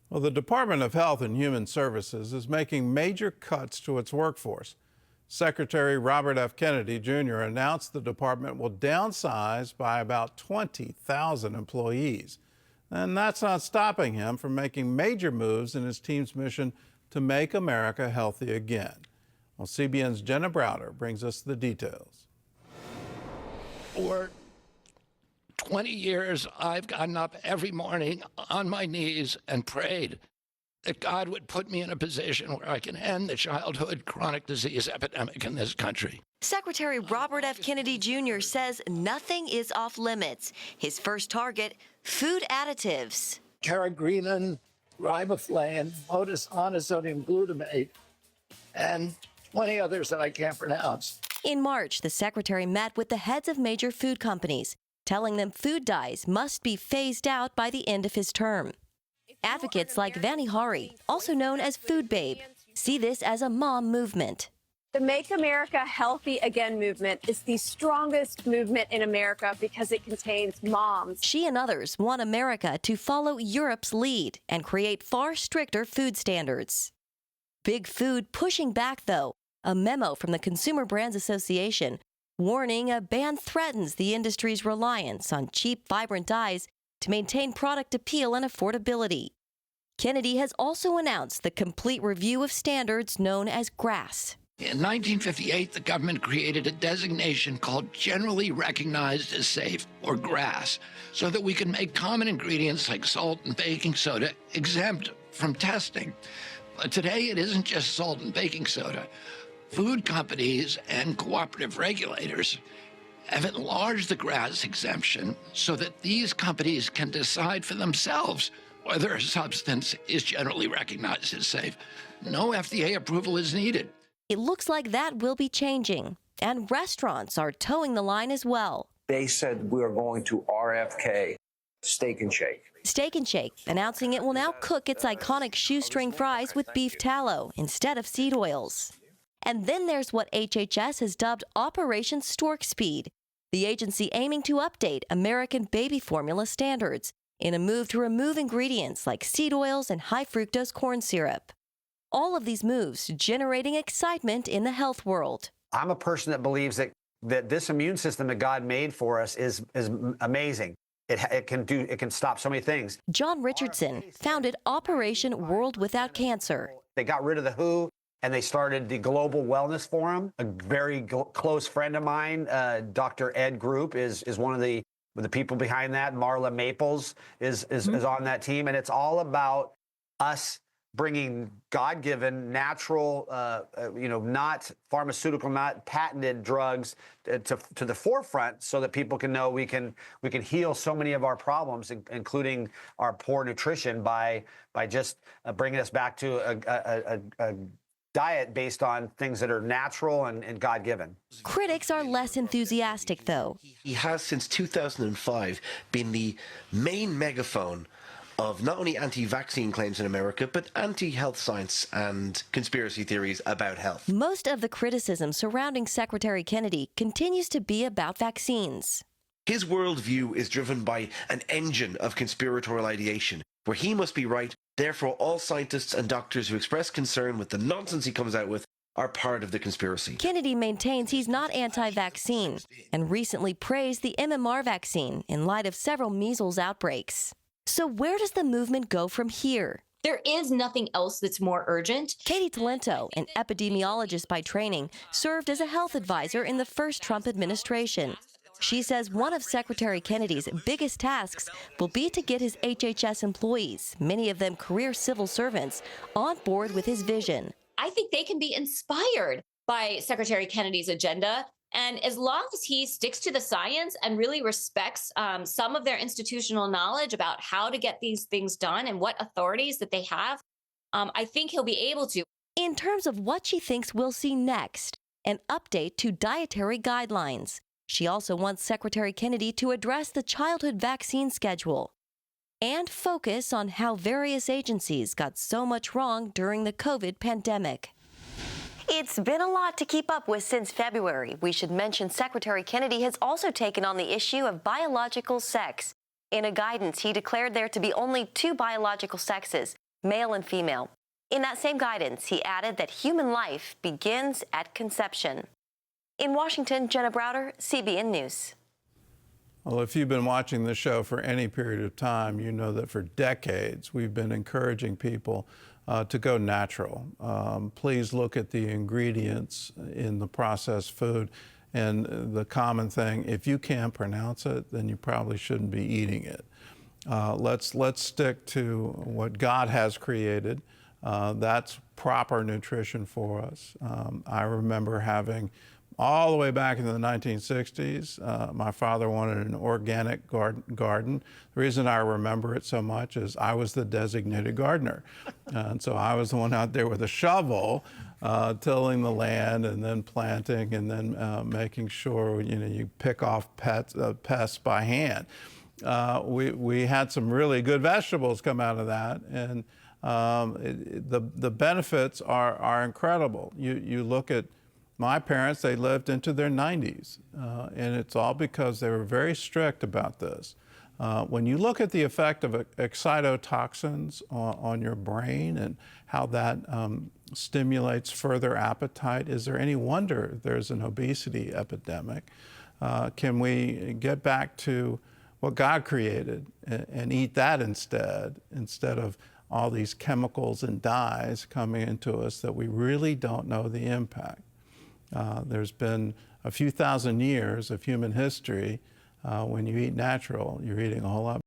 Well, the Department of Health and Human Services is making major cuts to its workforce. Secretary Robert F. Kennedy Jr. announced the department will downsize by about 20,000 employees. And that's not stopping him from making major moves in his team's mission to make America healthy again. Well, CBN's Jenna Browder brings us the details. For 20 years, I've gotten up every morning on my knees and prayed that God would put me in a position where I can end the childhood chronic disease epidemic in this country. Secretary Robert F. Kennedy Jr. says nothing is off limits. His first target, food additives. Carrageenan, riboflavin, monosodium glutamate, and 20 others that I can't pronounce. In March, the secretary met with the heads of major food companies, telling them food dyes must be phased out by the end of his term. Advocates like Vani Hari, also known as Food Babe, see this as a mom movement. The Make America Healthy Again movement is the strongest movement in America because it contains moms. She and others want America to follow Europe's lead and create far stricter food standards. Big Food pushing back, though. A memo from the Consumer Brands Association warning a ban threatens the industry's reliance on cheap, vibrant dyes to maintain product appeal and affordability. Kennedy has also announced the complete review of standards known as GRAS. In 1958, the government created a designation called Generally Recognized as Safe, or GRAS, so that we can make common ingredients like salt and baking soda exempt from testing. But today, it isn't just salt and baking soda. Food companies and cooperative regulators have enlarged the GRAS exemption so that these companies can decide for themselves whether a substance is generally recognized as safe. No FDA approval is needed. It looks like that will be changing, and restaurants are towing the line as well. They said we're going to RFK, Steak and Shake. Steak and Shake announcing it will now cook its iconic shoestring fries with beef tallow instead of seed oils. And then there's what HHS has dubbed Operation Stork Speed, the agency aiming to update American baby formula standards in a move to remove ingredients like seed oils and high fructose corn syrup. All of these moves generating excitement in the health world. I'm a person that believes that this immune system that God made for us is amazing. It can stop so many things. John Richardson founded Operation World Without Cancer. They got rid of the WHO and they started the Global Wellness Forum. A very close friend of mine, Dr. Ed Group, is one of the people behind that. Marla Maples is on that team, and it's all about us bringing God-given, natural, not pharmaceutical, not patented drugs to the forefront, so that people can know we can heal so many of our problems, including our poor nutrition, by just bringing us back to a diet based on things that are natural and God-given. Critics are less enthusiastic, though. He has, since 2005, been the main megaphone of not only anti-vaccine claims in America, but anti-health science and conspiracy theories about health. Most of the criticism surrounding Secretary Kennedy continues to be about vaccines. His worldview is driven by an engine of conspiratorial ideation, where he must be right. Therefore, all scientists and doctors who express concern with the nonsense he comes out with are part of the conspiracy. Kennedy maintains he's not anti-vaccine and recently praised the MMR vaccine in light of several measles outbreaks. So where does the movement go from here? There is nothing else that's more urgent. Katie Talento, an epidemiologist by training, served as a health advisor in the first Trump administration. She says one of Secretary Kennedy's biggest tasks will be to get his HHS employees, many of them career civil servants, on board with his vision. I think they can be inspired by Secretary Kennedy's agenda. And as long as he sticks to the science and really respects some of their institutional knowledge about how to get these things done and what authorities that they have, I think he'll be able to. In terms of what she thinks we'll see next, an update to dietary guidelines. She also wants Secretary Kennedy to address the childhood vaccine schedule and focus on how various agencies got so much wrong during the COVID pandemic. It's been a lot to keep up with since February. We should mention Secretary Kennedy has also taken on the issue of biological sex. In a guidance, he declared there to be only two biological sexes, male and female. In that same guidance, he added that human life begins at conception. In Washington, Jenna Browder, CBN News. Well, if you've been watching the show for any period of time, you know that for decades we've been encouraging people to go natural. Please look at the ingredients in the processed food. And the common thing, if you can't pronounce it, then you probably shouldn't be eating it. Let's stick to what God has created. That's proper nutrition for us. I remember having, all the way back in the 1960s, my father wanted an organic garden. The reason I remember it so much is I was the designated gardener. And so I was the one out there with a shovel, tilling the land and then planting and then making sure, you pick off pests by hand. We had some really good vegetables come out of that, and the benefits are incredible. You look at my parents, they lived into their 90s, and it's all because they were very strict about this. When you look at the effect of excitotoxins on your brain and how that stimulates further appetite, is there any wonder there's an obesity epidemic? Can we get back to what God created and eat that instead of all these chemicals and dyes coming into us that we really don't know the impact? There's been a few thousand years of human history. When you eat natural, you're eating a whole lot